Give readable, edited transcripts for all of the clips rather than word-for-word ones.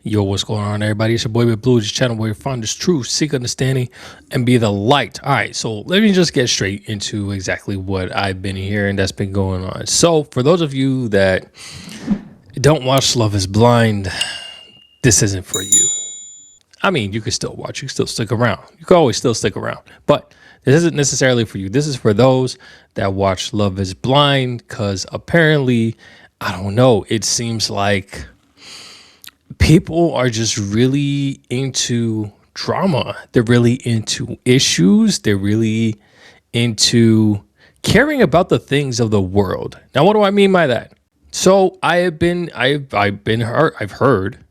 Yo, what's going on, everybody? It's your boy with Blue, this channel where you find this truth, seek understanding, and be the light. All right, so let me just get straight into exactly what I've been hearing that's been going on. So for those of you that don't watch Love is Blind, this isn't for you. I mean, you can still watch, you can still stick around. You can always still stick around, but this isn't necessarily for you. This is for those that watch Love is Blind because apparently, I don't know, it seems like people are just really into drama. They're really into issues. They're really into caring about the things of the world. Now, what do I mean by that? So I've heard,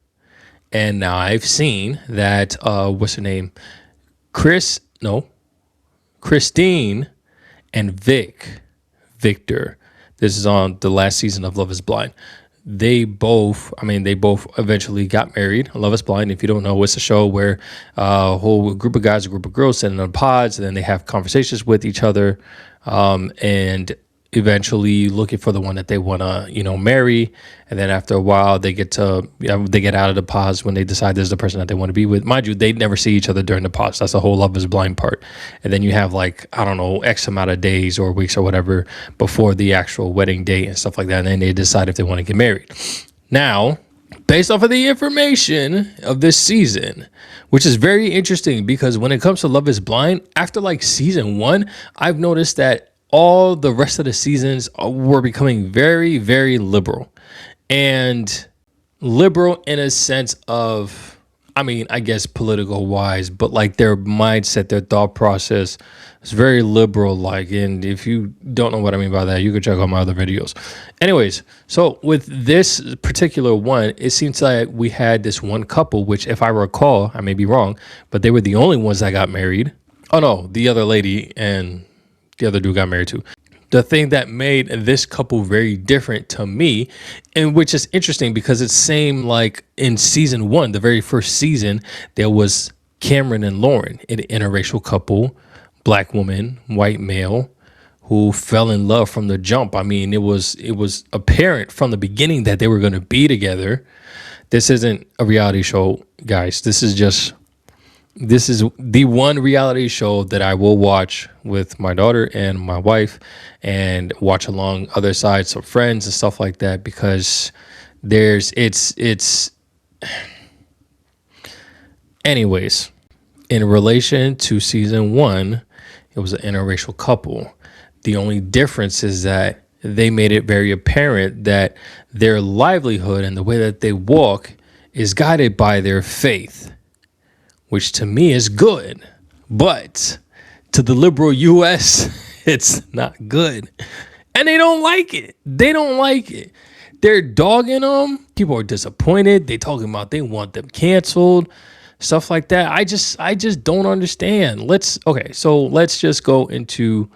and now I've seen that what's her name? Christine and Victor. This is on the last season of Love is Blind. They both eventually got married. Love is Blind, if you don't know, it's a show where a whole group of guys, a group of girls sit in on pods, and then they have conversations with each other, and eventually looking for the one that they want to, marry. And then after a while, they get out of the pods when they decide this is the person that they want to be with. Mind you, they never see each other during the pods. That's the whole Love is Blind part. And then you have X amount of days or weeks or whatever before the actual wedding date and stuff like that. And then they decide if they want to get married. Now, based off of the information of this season, which is very interesting because when it comes to Love is Blind, after season 1, I've noticed that all the rest of the seasons were becoming very, very liberal. And liberal in a sense of, I guess political wise, but their mindset, their thought process is very liberal. And if you don't know what I mean by that, you can check out my other videos. Anyways, so with this particular one, it seems like we had this one couple, which if I recall, I may be wrong, but they were the only ones that got married. Oh no, the other lady and the other dude got married too. The thing that made this couple very different to me, and which is interesting because it's same like in season 1, the very first season, there was Cameron and Lauren, an interracial couple, black woman, white male, who fell in love from the jump. It was apparent from the beginning that they were going to be together. This isn't a reality show, guys. This is the one reality show that I will watch with my daughter and my wife and watch along other sides of friends and stuff like that, because anyways, in relation to season 1, it was an interracial couple. The only difference is that they made it very apparent that their livelihood and the way that they walk is guided by their faith, which to me is good, but to the liberal U.S., it's not good. And they don't like it. They're dogging them. People are disappointed. They talking about they want them canceled, stuff like that. I just don't understand. Let's just go into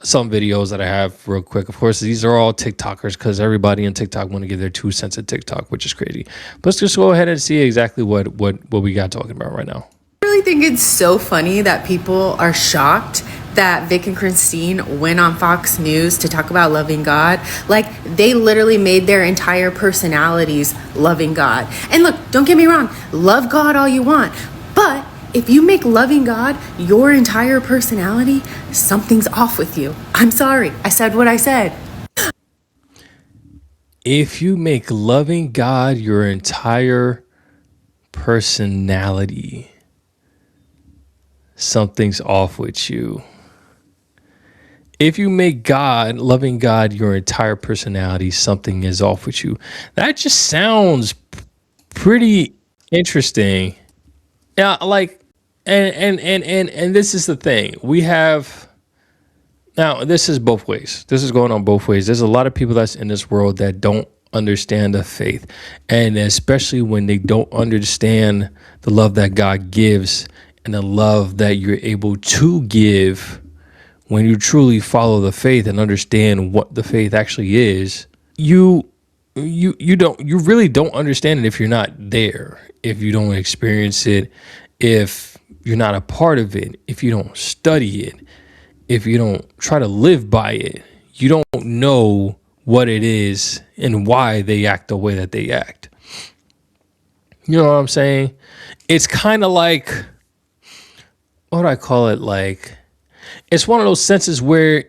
some videos that I have real quick. Of course, these are all TikTokers because everybody in TikTok want to give their 2 cents at TikTok, which is crazy. But let's just go ahead and see exactly what we got talking about right now. I really think it's so funny that people are shocked that Vic and Christine went on Fox News to talk about loving God. They literally made their entire personalities loving God. And look, don't get me wrong, love God all you want, but if you make loving God your entire personality, something's off with you. I'm sorry, I said what I said. If you make loving God your entire personality, something's off with you. If you make loving God your entire personality, something is off with you. That just sounds pretty interesting. Yeah, and this is the thing. We have now, this is both ways. This is going on both ways. There's a lot of people that's in this world that don't understand the faith, and especially when they don't understand the love that God gives and the love that you're able to give when you truly follow the faith and understand what the faith actually is. You really don't understand it if you're not there, if you don't experience it, if you're not a part of it, if you don't study it, if you don't try to live by it. You don't know what it is and why they act the way that they act. You know what I'm saying? It's kind of like, what do I call it? Like, it's one of those senses where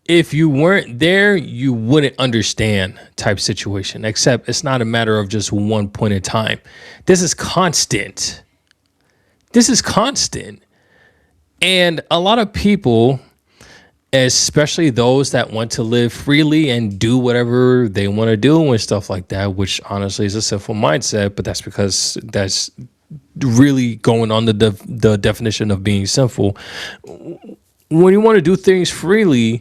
if you weren't there, you wouldn't understand type situation, except it's not a matter of just one point in time. This is constant. This is constant. And a lot of people, especially those that want to live freely and do whatever they want to do and stuff like that, which honestly is a sinful mindset, but that's because that's really going on the definition of being sinful. When you want to do things freely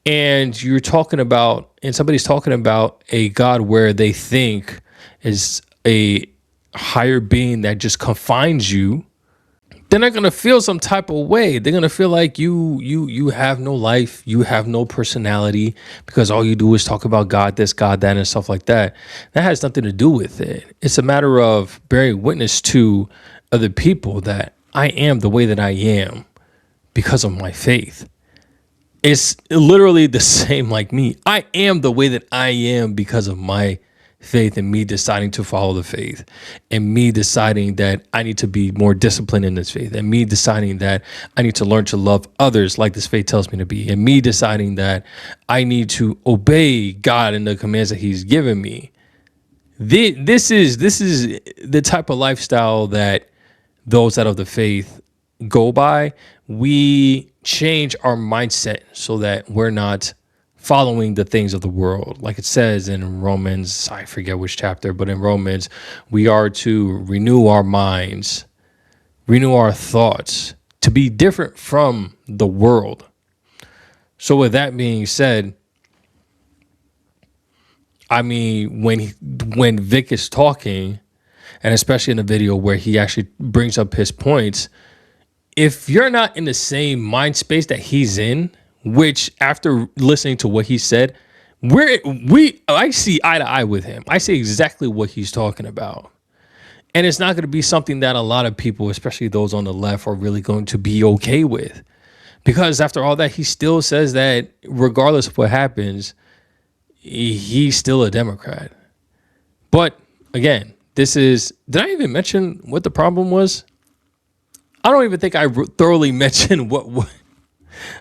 and you're talking about, and somebody's talking about a God where they think is a higher being that just confines you, they're not gonna feel some type of way. They're gonna feel like you have no life, you have no personality, because all you do is talk about God this, God that, and stuff like that. That has nothing to do with it. It's a matter of bearing witness to other people that I am the way that I am because of my faith. It's literally the same like me. I am the way that I am because of my faith and me deciding to follow the faith and me deciding that I need to be more disciplined in this faith and me deciding that I need to learn to love others like this faith tells me to be and me deciding that I need to obey God and the commands that he's given me. This is the type of lifestyle that those out of the faith go by. We change our mindset so that we're not following the things of the world. Like it says in Romans, I forget which chapter, but in Romans, we are to renew our minds, renew our thoughts, to be different from the world. So with that being said, I mean, when Vic is talking, and especially in the video where he actually brings up his points, if you're not in the same mind space that he's in, which after listening to what he said, I see eye to eye with him. I see exactly what he's talking about. And it's not going to be something that a lot of people, especially those on the left, are really going to be okay with. Because after all that, he still says that regardless of what happens, he's still a Democrat. But again, did I even mention what the problem was? I don't even think I thoroughly mentioned what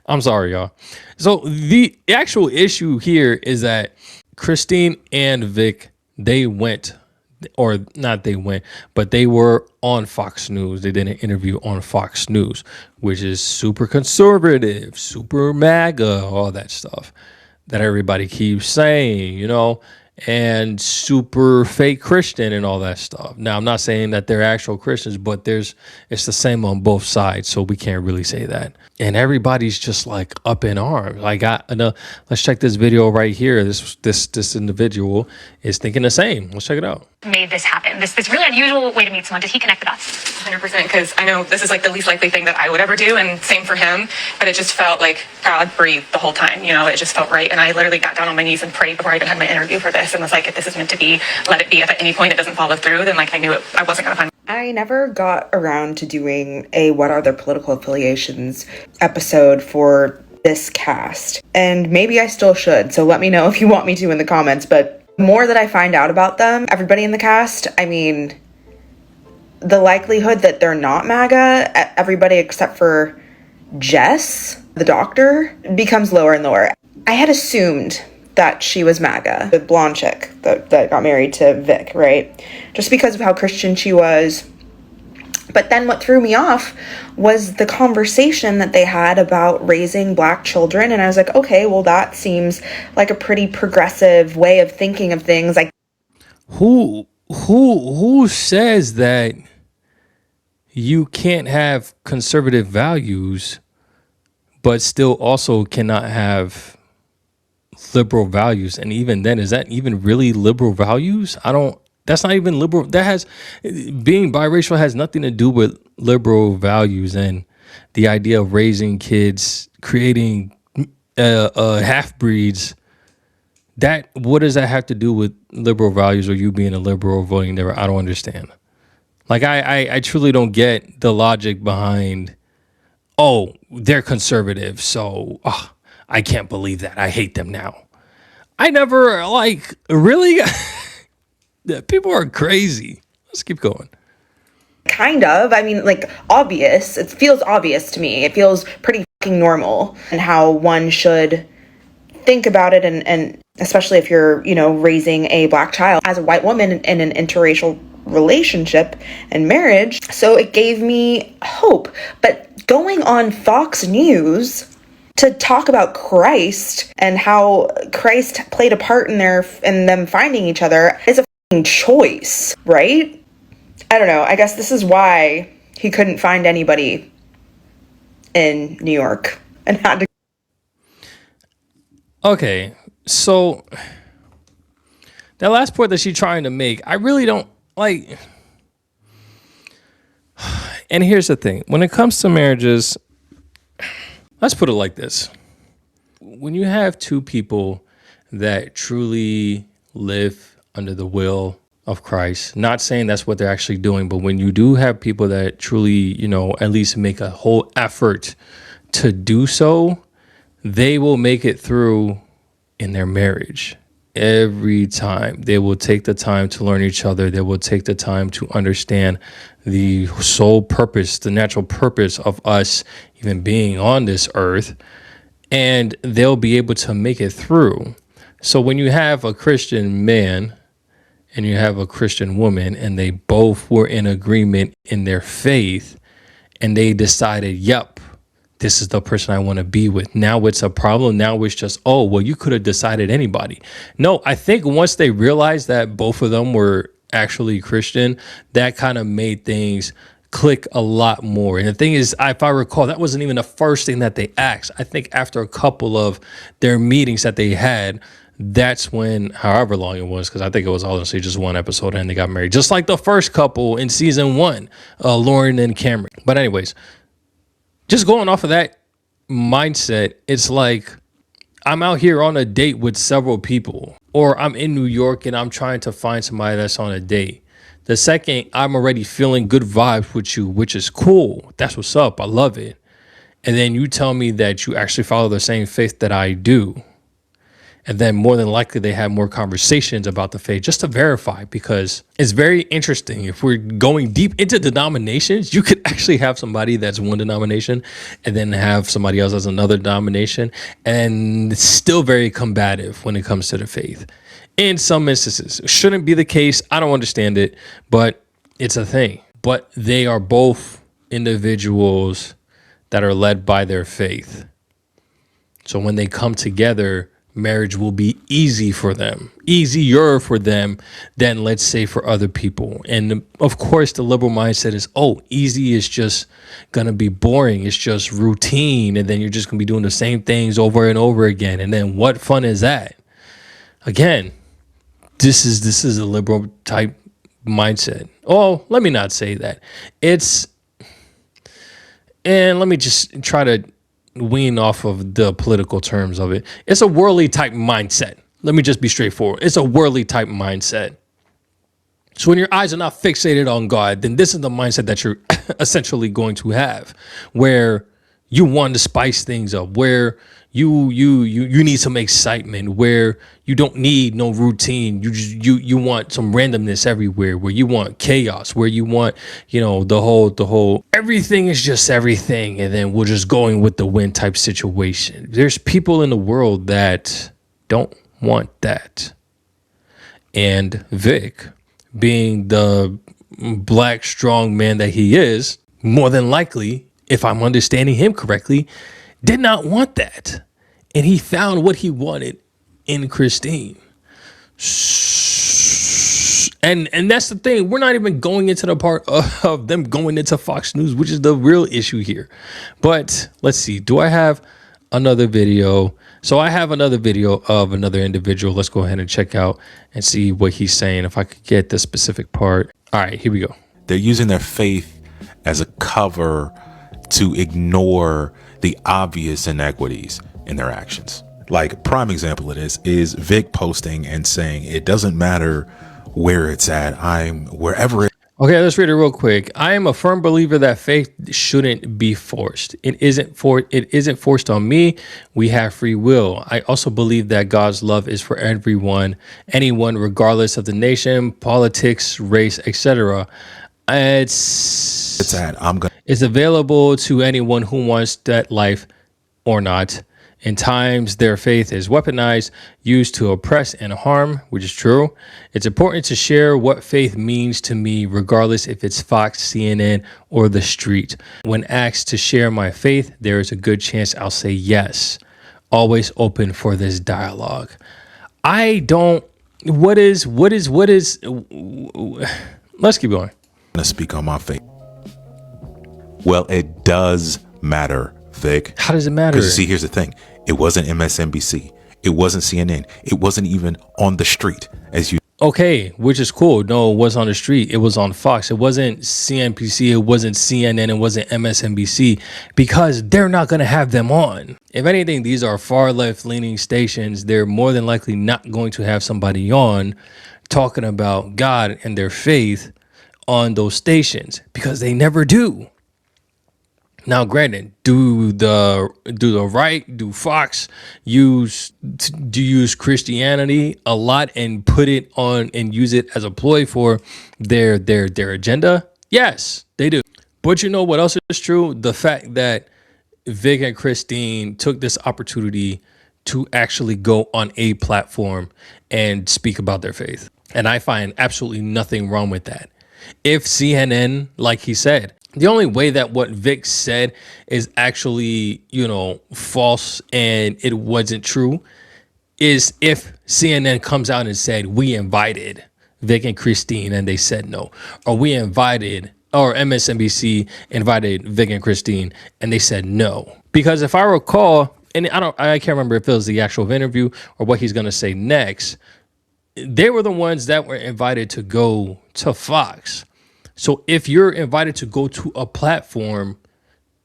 I'm sorry, y'all. So the actual issue here is that Christine and Vic, they went, or not they went, but they were on Fox News. They did an interview on Fox News, which is super conservative, super MAGA, all that stuff that everybody keeps saying, you know, and super fake Christian and all that stuff. Now, I'm not saying that they're actual Christians, but it's the same on both sides, so we can't really say that. And everybody's just like up in arms. Like, let's check this video right here. This individual is thinking the same. Let's check it out. Made this happen? This really unusual way to meet someone. Did he connect the dots? 100%, because I know this is like the least likely thing that I would ever do, and same for him. But it just felt like God breathed the whole time. You know, it just felt right. And I literally got down on my knees and prayed before I even had my interview for this, and was like, if this is meant to be, let it be. If at any point it doesn't follow through, then like I knew I wasn't gonna find. I never got around to doing a What Are Their Political Affiliations episode for this cast. And maybe I still should, so let me know if you want me to in the comments. But the more that I find out about them, everybody in the cast, I mean, the likelihood that they're not MAGA, everybody except for Jess, the doctor, becomes lower and lower. I had assumed that she was MAGA, the blonde chick that got married to Vic, right? Just because of how Christian she was. But then what threw me off was the conversation that they had about raising Black children. And I was like, okay, well, that seems like a pretty progressive way of thinking of things. Like, who says that you can't have conservative values, but still also cannot have liberal values? And even then, is that even really liberal values? That's not even liberal. Being biracial has nothing to do with liberal values and the idea of raising kids, creating half-breeds. What does that have to do with liberal values or you being a liberal or voting there? I don't understand. Like, I truly don't get the logic behind, oh, they're conservative, so I can't believe that. I hate them now. I never, really? People are crazy. Let's keep going. Kind of. I mean, like, obvious. It feels obvious to me. It feels pretty fucking normal, and how one should think about it, and especially if you're, raising a Black child as a white woman in an interracial relationship and marriage. So it gave me hope. But going on Fox News to talk about Christ and how Christ played a part in them finding each other is a fucking choice, right? I don't know. I guess this is why he couldn't find anybody in New York and had to. Okay, so that last point that she's trying to make, I really don't like. And here's the thing. When it comes to marriages, let's put it like this. When you have two people that truly live under the will of Christ, not saying that's what they're actually doing, but when you do have people that truly, at least make a whole effort to do so, they will make it through in their marriage. Every time they will take the time to learn each other. They will take the time to understand the sole purpose, the natural purpose of us even being on this earth, and they'll be able to make it through. So when you have a Christian man and you have a Christian woman, and they both were in agreement in their faith, and they decided, yep, this is the person I want to be with. Now it's a problem. Now it's just, oh, well, you could have decided anybody. No, I think once they realized that both of them were actually Christian, that kind of made things click a lot more. And the thing is, if I recall, that wasn't even the first thing that they asked. I think after a couple of their meetings that they had, that's when, however long it was, because I think it was honestly just one episode and they got married, just like the first couple in season 1, Lauren and Cameron. But anyways, just going off of that mindset, it's like I'm out here on a date with several people, or I'm in New York and I'm trying to find somebody that's on a date. The second I'm already feeling good vibes with you, which is cool. That's what's up. I love it. And then you tell me that you actually follow the same faith that I do. And then more than likely they have more conversations about the faith just to verify, because it's very interesting. If we're going deep into denominations, you could actually have somebody that's one denomination and then have somebody else that's another denomination, and it's still very combative when it comes to the faith. In some instances, it shouldn't be the case. I don't understand it, but it's a thing. But they are both individuals that are led by their faith. So when they come together, marriage will be easier for them than, let's say, for other people. And of course, the liberal mindset is, oh, easy is just going to be boring. It's just routine. And then you're just going to be doing the same things over and over again. And then what fun is that? Again, this is a liberal type mindset. Oh, let me not say that. And let me just try to wean off of the political terms of it. It's a worldly type mindset. Let me just be straightforward. It's a worldly type mindset. So when your eyes are not fixated on God, then this is the mindset that you're essentially going to have, where you want to spice things up, where you need some excitement, where you don't need no routine. You want some randomness everywhere, where you want chaos, where you want, the whole everything is just everything, and then we're just going with the wind type situation. There's people in the world that don't want that. And Vic, being the Black strong man that he is, more than likely, if I'm understanding him correctly, did not want that. And he found what he wanted in Christine. And that's the thing. We're not even going into the part of them going into Fox News, which is the real issue here. But let's see. Do I have another video? So I have another video of another individual. Let's go ahead and check out and see what he's saying. If I could get the specific part. All right, here we go. They're using their faith as a cover to ignore the obvious inequities in their actions. Like, prime example of this is Vic posting and saying, it doesn't matter where it's at, I'm wherever it. Okay, let's read it real quick. I am a firm believer that faith shouldn't be forced. It isn't forced on me. We have free will. I also believe that God's love is for anyone, regardless of the nation, politics, race, etc. It's at I'm gonna It's available to anyone who wants that life or not. In times, their faith is weaponized, used to oppress and harm, which is true. It's important to share what faith means to me, regardless if it's Fox, CNN, or the street. When asked to share my faith, there is a good chance I'll say yes. Always open for this dialogue. I don't. What is? Let's keep going. speak on my faith. Well, it does matter, Vic. How does it matter? Because see, here's the thing. It wasn't MSNBC. It wasn't CNN. It wasn't even on the street, as you. Okay, which is cool. No, it was on the street. It was on Fox. It wasn't CNBC. It wasn't CNN. It wasn't MSNBC, because they're not going to have them on. If anything, these are far left leaning stations. They're more than likely not going to have somebody on talking about God and their faith on those stations, because they never do. Now, granted, do Fox use Christianity a lot and put it on and use it as a ploy for their agenda? Yes, they do. But you know what else is true? The fact that Vic and Christine took this opportunity to actually go on a platform and speak about their faith. And I find absolutely nothing wrong with that. If CNN, like he said, the only way that what Vic said is actually, false and it wasn't true is if CNN comes out and said, we invited Vic and Christine and they said no, or or MSNBC invited Vic and Christine and they said no. Because if I recall, and I can't remember if it was the actual interview or what he's going to say next, they were the ones that were invited to go to Fox. So if you're invited to go to a platform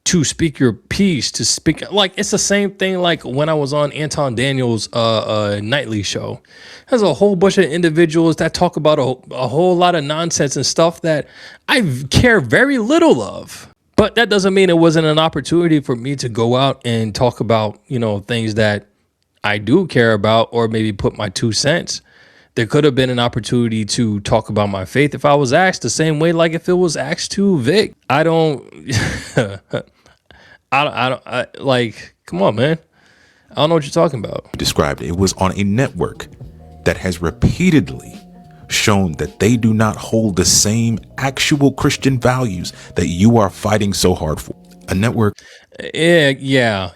to speak your piece, to speak, like, it's the same thing like when I was on Anton Daniels' nightly show. There's a whole bunch of individuals that talk about a whole lot of nonsense and stuff that I care very little of. But that doesn't mean it wasn't an opportunity for me to go out and talk about, things that I do care about, or maybe put my 2 cents. There could have been an opportunity to talk about my faith if I was asked, the same way like if it was asked to Vic. I don't like, come on, man. I don't know what you're talking about. Described it was on a network that has repeatedly shown that they do not hold the same actual Christian values that you are fighting so hard for. A network. Yeah.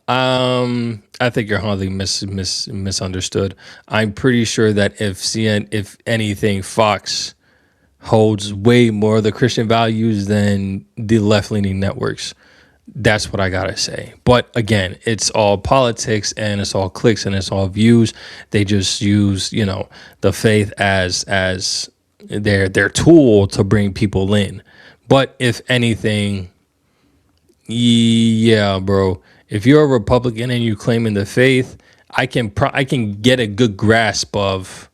I think you're hardly misunderstood. I'm pretty sure that if anything, Fox holds way more of the Christian values than the left-leaning networks. That's what I gotta say. But again, it's all politics and it's all clicks and it's all views. They just use, the faith as their tool to bring people in. But if anything, yeah, bro. If you're a Republican and you claim in the faith, I can get a good grasp of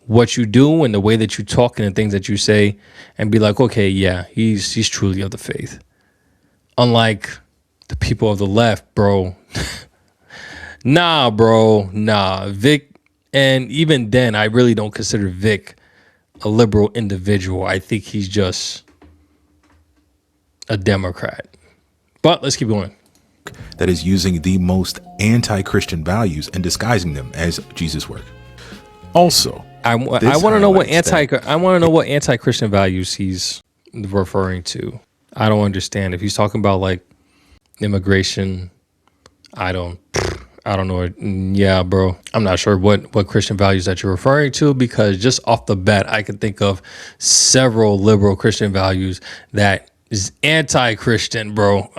what you do and the way that you talk and the things that you say, and be like, okay, yeah, he's truly of the faith. Unlike the people of the left, bro. Nah. Vic, and even then, I really don't consider Vic a liberal individual. I think he's just a Democrat. But let's keep going. That is using the most anti-Christian values and disguising them as Jesus' work. Also, I want to know what anti-Christian values he's referring to. I don't understand. If he's talking about like immigration, I don't know. Yeah, bro. I'm not sure what Christian values that you're referring to, because just off the bat, I can think of several liberal Christian values that is anti-Christian, bro.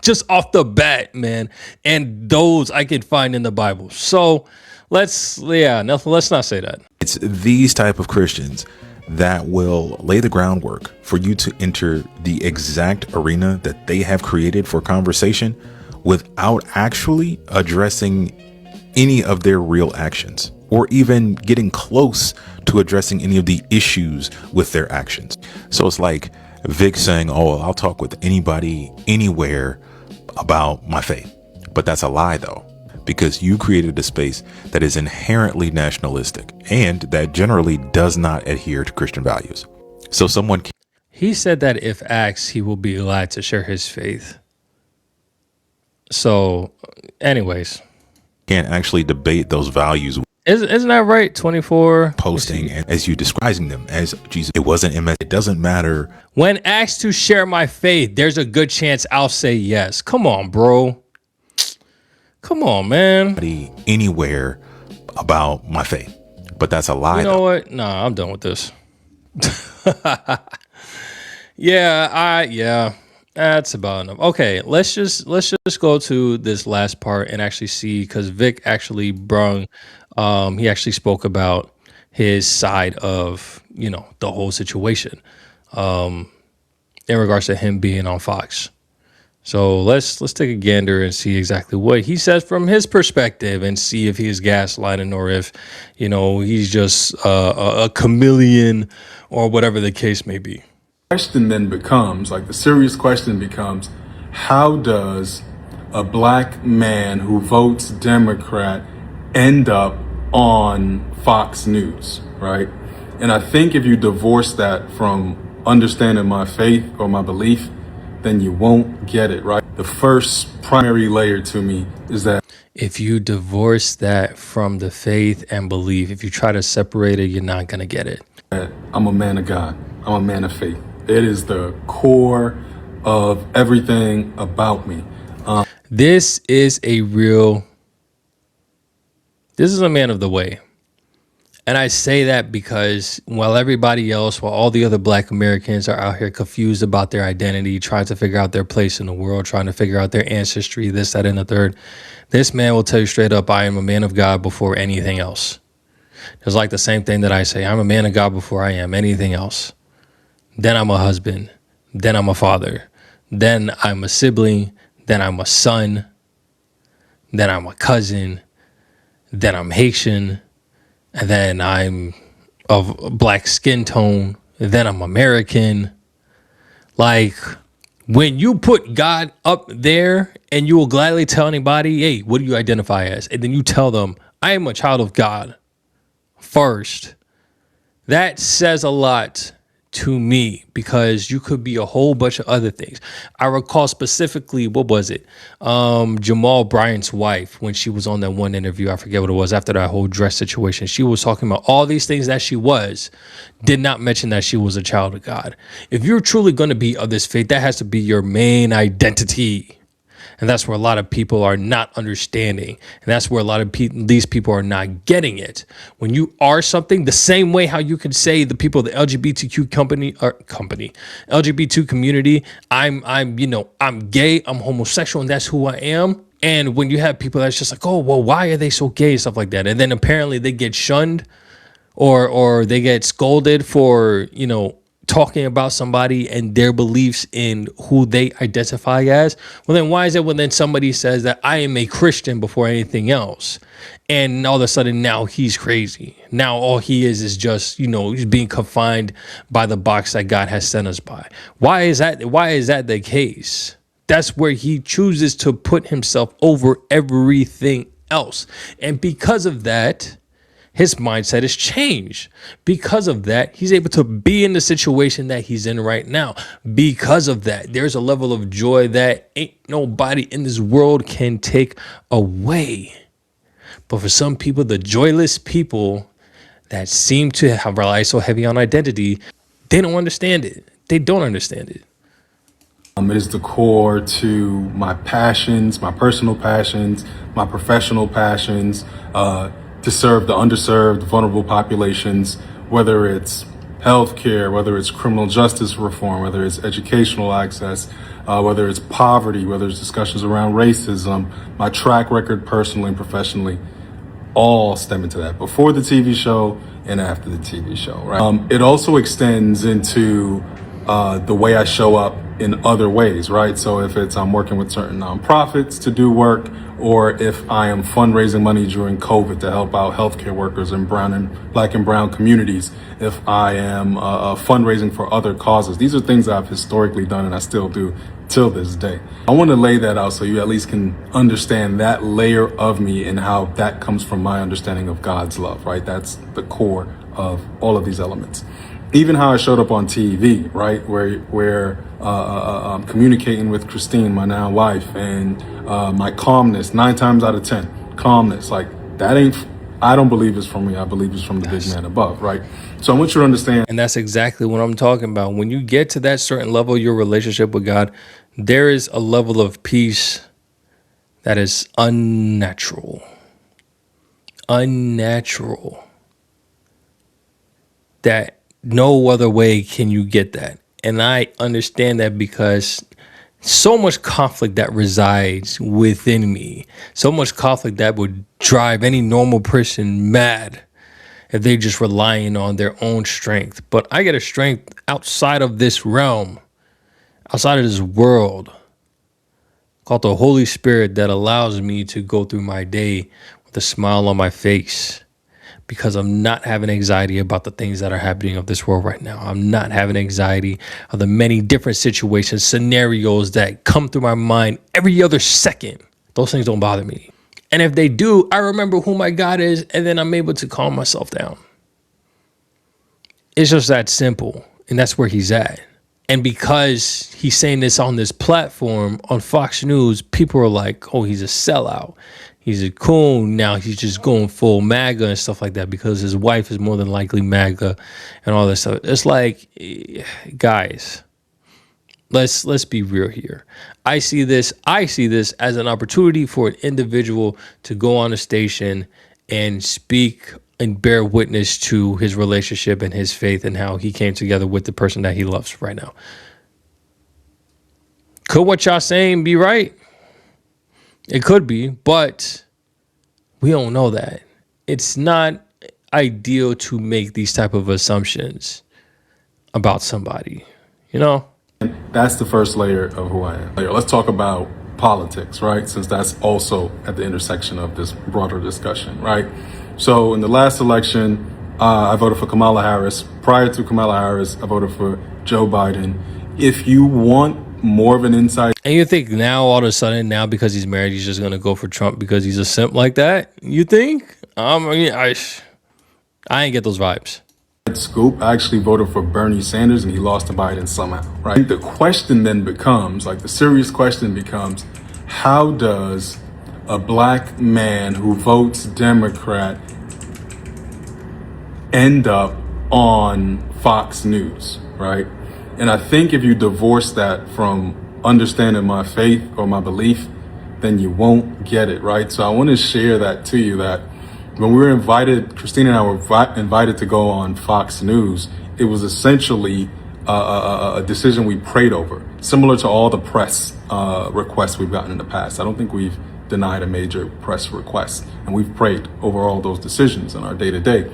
Just off the bat, man. And those I can find in the Bible. So let's not say that. It's these type of Christians that will lay the groundwork for you to enter the exact arena that they have created for conversation without actually addressing any of their real actions. or even getting close to addressing any of the issues with their actions. So it's like Vic saying, oh, I'll talk with anybody, anywhere about my faith. But that's a lie, though, because you created a space that is inherently nationalistic and that generally does not adhere to Christian values. So someone He said that if asked, he will be glad to share his faith. So, anyways, can't actually debate those values. Isn't that right? 24 Posting and as you describing them as Jesus. It wasn't MS. It doesn't matter. When asked to share my faith, there's a good chance I'll say yes. Come on, bro. Come on, man. Anywhere about my faith. But that's a lie. You know what? Nah, I'm done with this. Yeah. That's about enough. Okay, let's just go to this last part and actually see, because Vic actually he actually spoke about his side of, the whole situation in regards to him being on Fox. So let's take a gander and see exactly what he says from his perspective and see if he's gaslighting or if, he's just a chameleon or whatever the case may be. Question then becomes, the serious question becomes, how does a black man who votes Democrat end up on Fox News, right? And I think if you divorce that from understanding my faith or my belief, then you won't get it, right? The first primary layer to me is that if you divorce that from the faith and belief, if you try to separate it, you're not going to get it. I'm a man of God. I'm a man of faith. It is the core of everything about me. This is a man of the way. And I say that because while all the other black Americans are out here confused about their identity, trying to figure out their place in the world, trying to figure out their ancestry, this, that, and the third, this man will tell you straight up, I am a man of God before anything else. It's like the same thing that I say, I'm a man of God before I am anything else. Then I'm a husband. Then I'm a father. Then I'm a sibling. Then I'm a son. Then I'm a cousin. Then I'm Haitian. And then I'm of black skin tone. Then I'm American. When you put God up there and you will gladly tell anybody, hey, what do you identify as? And then you tell them, I am a child of God first. That says a lot to me, because you could be a whole bunch of other things. I recall specifically, what was it? Jamal Bryant's wife, when she was on that one interview, I forget what it was, after that whole dress situation, she was talking about all these things that she did not mention that she was a child of God. If you're truly going to be of this faith, that has to be your main identity. And that's where a lot of people are not understanding. And that's where a lot of these people are not getting it. When you are something, the same way how you could say the people of the LGBTQ LGBT community, I'm gay, I'm homosexual, and that's who I am. And when you have people that's just like, oh, well, why are they so gay and stuff like that? And then apparently they get shunned or they get scolded for, talking about somebody and their beliefs in who they identify as. Well, then why is it when then somebody says that I am a Christian before anything else, and all of a sudden now he's crazy? Now all he is just, he's being confined by the box that God has sent us by. Why is that the case? That's where he chooses to put himself over everything else. And because of that, his mindset has changed. Because of that, he's able to be in the situation that he's in right now. Because of that, there's a level of joy that ain't nobody in this world can take away. But for some people, the joyless people that seem to have relied so heavy on identity, they don't understand it. They don't understand it. It is the core to my passions, my personal passions, my professional passions, to serve the underserved, vulnerable populations, whether it's healthcare, whether it's criminal justice reform, whether it's educational access, whether it's poverty, whether it's discussions around racism. My track record personally and professionally all stem into that, before the TV show and after the TV show, right? It also extends into the way I show up in other ways, right? So if it's I'm working with certain nonprofits to do work, or if I am fundraising money during COVID to help out healthcare workers in black and brown communities, if I am fundraising for other causes, these are things I've historically done and I still do till this day. I want to lay that out so you at least can understand that layer of me and how that comes from my understanding of God's love, right? That's the core of all of these elements. Even how I showed up on TV, right, where I'm communicating with Christine, my now wife, and my calmness, 9 times out of 10, calmness, like that ain't, I don't believe it's from me. I believe it's from the big man above, right? So I want you to understand. And that's exactly what I'm talking about. When you get to that certain level, your relationship with God, there is a level of peace that is unnatural. Unnatural. That no other way can you get that. And I understand that because so much conflict that resides within me, so much conflict that would drive any normal person mad if they just relying on their own strength. But I get a strength outside of this realm, outside of this world, called the Holy Spirit, that allows me to go through my day with a smile on my face, because I'm not having anxiety about the things that are happening of this world right now. I'm not having anxiety of the many different situations, scenarios that come through my mind every other second. Those things don't bother me. And if they do, I remember who my God is, and then I'm able to calm myself down. It's just that simple. And that's where he's at. And because he's saying this on this platform on Fox News, people are like, oh, he's a sellout. He's a coon. Now he's just going full MAGA and stuff like that because his wife is more than likely MAGA and all this stuff. It's like, guys, let's be real here. I see this as an opportunity for an individual to go on a station and speak and bear witness to his relationship and his faith and how he came together with the person that he loves right now. Could what y'all saying be right? It could be, but we don't know that. It's not ideal to make these type of assumptions about somebody, you know? That's the first layer of who I am. Let's talk about politics, right? Since that's also at the intersection of this broader discussion, right? So in the last election, I voted for Kamala Harris. Prior to Kamala Harris, I voted for Joe Biden. If you want more of an insight. And you think now, all of a sudden, now because he's married, he's just going to go for Trump because he's a simp like that? You think? I ain't get those vibes. Scoop, I actually voted for Bernie Sanders and he lost to Biden somehow, right? The question then becomes, like the serious question becomes, how does a black man who votes Democrat end up on Fox News, right? And I think if you divorce that from understanding my faith or my belief, then you won't get it, right? So I want to share that to you, that when we were invited, Christine and I were invited to go on Fox News, it was essentially a decision we prayed over, similar to all the press requests we've gotten in the past. I don't think we've denied a major press request, and we've prayed over all those decisions in our day-to-day.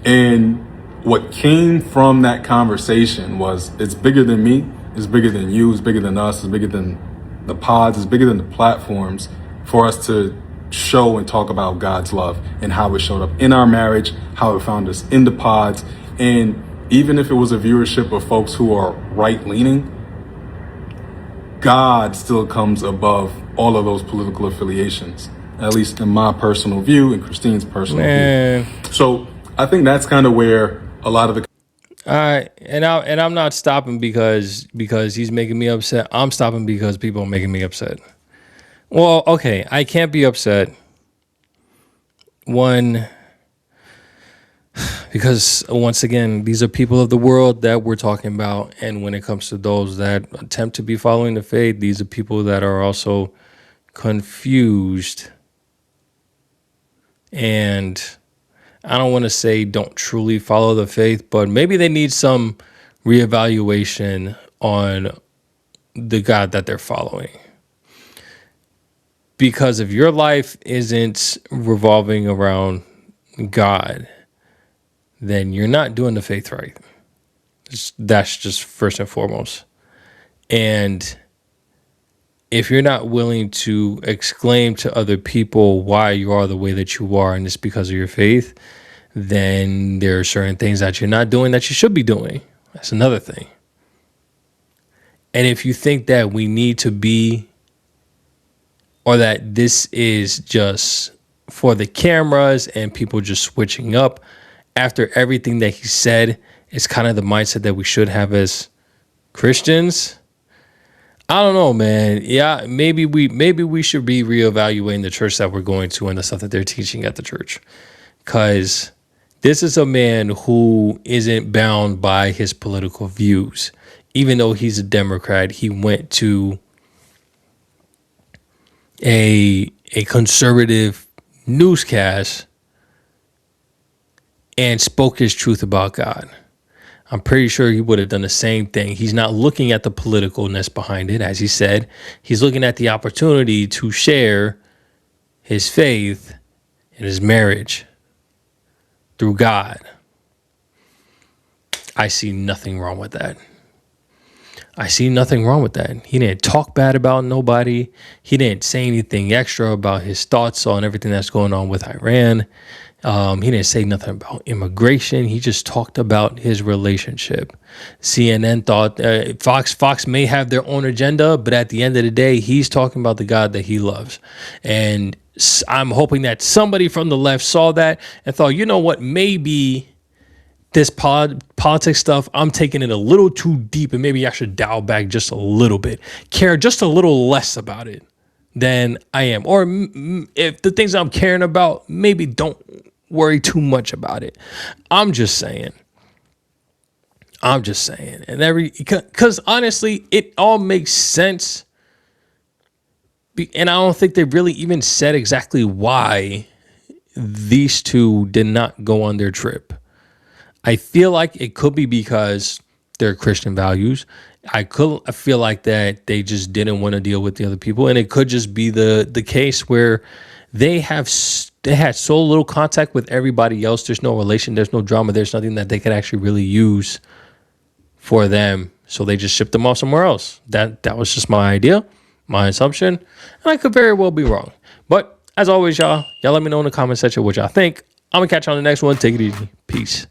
And what came from that conversation was, it's bigger than me, it's bigger than you, it's bigger than us, it's bigger than the pods, it's bigger than the platforms, for us to show and talk about God's love and how it showed up in our marriage, how it found us in the pods. And even if it was a viewership of folks who are right-leaning, God still comes above all of those political affiliations, at least in my personal view and Christine's personal view. So I think that's kind of where a lot of the... All right, and I'm not stopping because he's making me upset. I'm stopping because people are making me upset. Well, okay, I can't be upset. One, because once again, these are people of the world that we're talking about. And when it comes to those that attempt to be following the faith, these are people that are also confused. And I don't want to say don't truly follow the faith, but maybe they need some reevaluation on the God that they're following. Because if your life isn't revolving around God, then you're not doing the faith right. That's just first and foremost. And if you're not willing to exclaim to other people why you are the way that you are, and it's because of your faith, then there are certain things that you're not doing that you should be doing. That's another thing. And if you think that we need to be, or that this is just for the cameras and people just switching up after everything that he said, it's kind of the mindset that we should have as Christians. I don't know, man. Yeah, maybe we should be reevaluating the church that we're going to and the stuff that they're teaching at the church. Because this is a man who isn't bound by his political views. Even though he's a Democrat, he went to a conservative newscast and spoke his truth about God. I'm pretty sure he would have done the same thing. He's not looking at the politicalness behind it. As he said, he's looking at the opportunity to share his faith and his marriage through God. I see nothing wrong with that. I see nothing wrong with that. He didn't talk bad about nobody. He didn't say anything extra about his thoughts on everything that's going on with Iran. He didn't say nothing about immigration. He just talked about his relationship. CNN thought Fox may have their own agenda, but at the end of the day, he's talking about the God that he loves. And I'm hoping that somebody from the left saw that and thought, you know what, maybe this politics stuff, I'm taking it a little too deep, and maybe I should dial back just a little bit, care just a little less about it than I am. Or if the things I'm caring about, maybe don't worry too much about it. I'm just saying. And because honestly, it all makes sense. And I don't think they really even said exactly why these two did not go on their trip. I feel like it could be because they're Christian values. I feel like that they just didn't want to deal with the other people. And it could just be the case where they had so little contact with everybody else. There's no relation. There's no drama. There's nothing that they could actually really use for them. So they just shipped them off somewhere else. That was just my idea, my assumption. And I could very well be wrong. But as always, y'all let me know in the comment section what y'all think. I'm going to catch you on the next one. Take it easy. Peace.